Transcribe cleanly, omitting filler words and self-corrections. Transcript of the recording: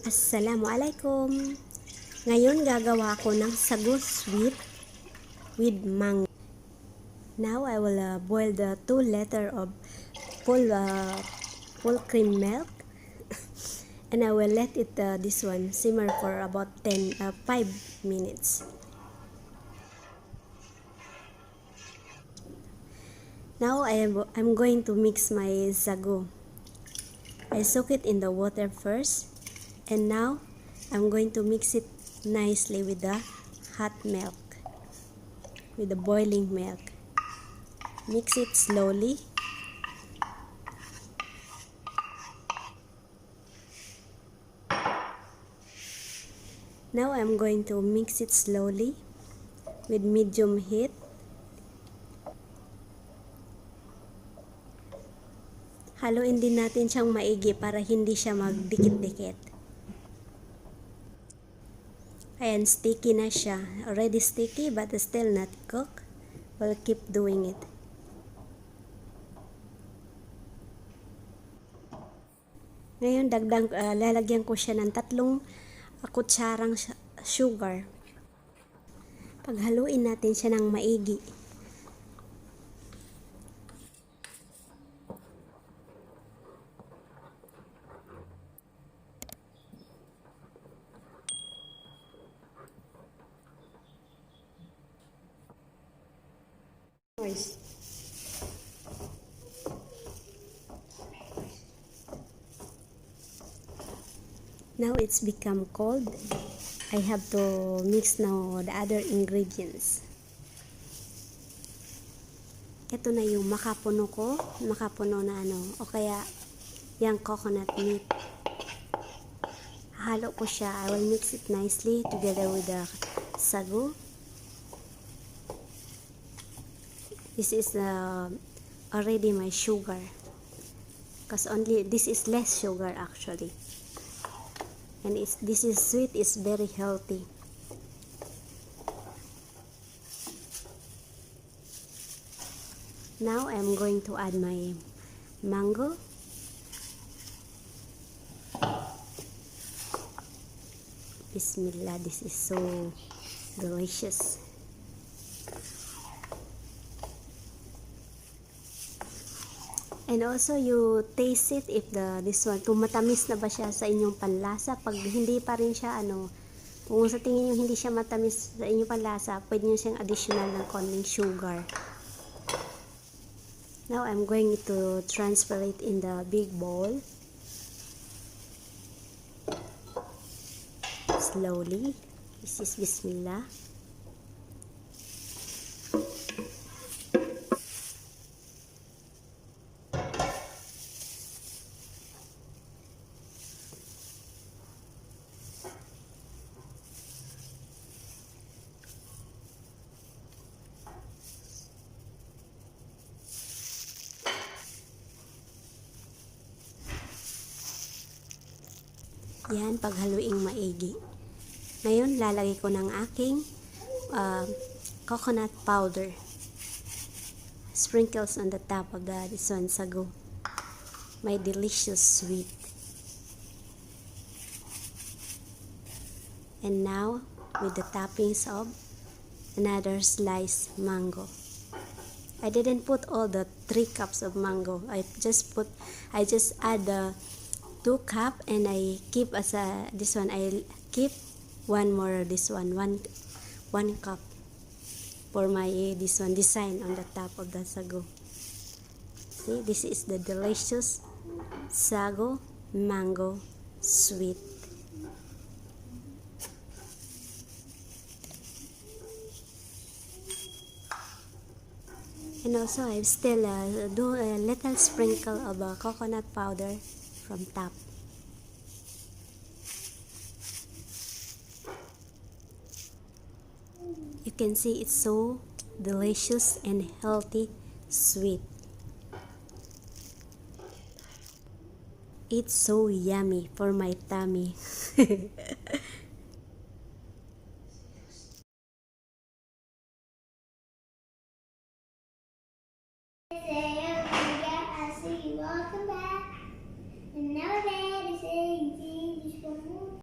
Assalamualaikum. Ngayon gagawa ako ng sago sweet with mango. Now I will boil the 2 liter of full cream milk and I will let it this one simmer for about 5 minutes. Now I'm going to mix my sago. I soak it in the water first. And now, I'm going to mix it nicely with the hot milk, with the boiling milk. Mix it slowly. Now, I'm going to mix it slowly with medium heat. Haluin din natin siyang maigi para hindi siya magdikit-dikit. Ayan, sticky na siya. Already sticky but still not cooked. We'll keep doing it. Ngayon, lalagyan ko siya ng 3 kutsarang sugar. Paghaluin natin siya ng maigi. Now it's become cold. I have to mix now the other ingredients. Ito na yung macapuno ko, macapuno na o kaya yung coconut meat. Halo ko siya. I will mix it nicely together with the sago. This is already my sugar, because this is less sugar actually, and this is sweet, is very healthy. Now I'm going to add my mango. Bismillah, this is so delicious. And also you taste it if this one, kung matamis na ba siya sa inyong panlasa. Pag hindi pa rin siya kung sa tingin nyo hindi siya matamis sa inyong panlasa, pwede nyo siyang additional ng konting sugar. Now I'm going to transfer it in the big bowl. Slowly. This is Bismillah. Yan, paghaluing maigi. Ngayon, lalagay ko ng aking coconut powder. Sprinkles on the top of this one, sago. My delicious sweet. And now, with the toppings of another sliced mango. I didn't put all the 3 cups of mango. I just add the 2 cup and I keep this one, I keep one more this one, one cup for my this one design on the top of the sago. See, this is the delicious sago mango sweet. And also I still do a little sprinkle of coconut powder from top. You can see it's so delicious and healthy sweet. It's so yummy for my tummy. Welcome back. Another day.